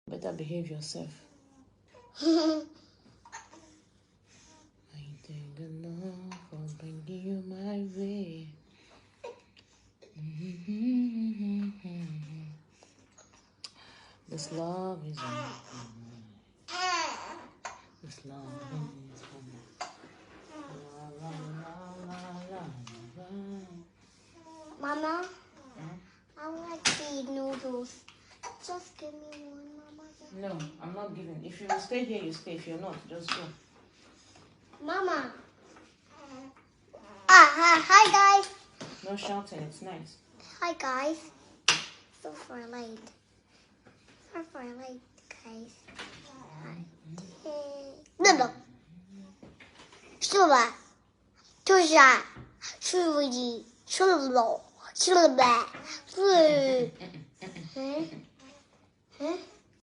Better behave yourself. I thank the Lord for bringing you my way. This love is this love is Mama, I like the noodles. Just give me one, Mama. No, I'm not giving. If you stay here, you stay. If you're not, just go. Mama. Hi guys. No shouting, it's nice. Hi guys. So far late. Guys. No. 是吧？就是啊，是不是？是喽，是了呗？是。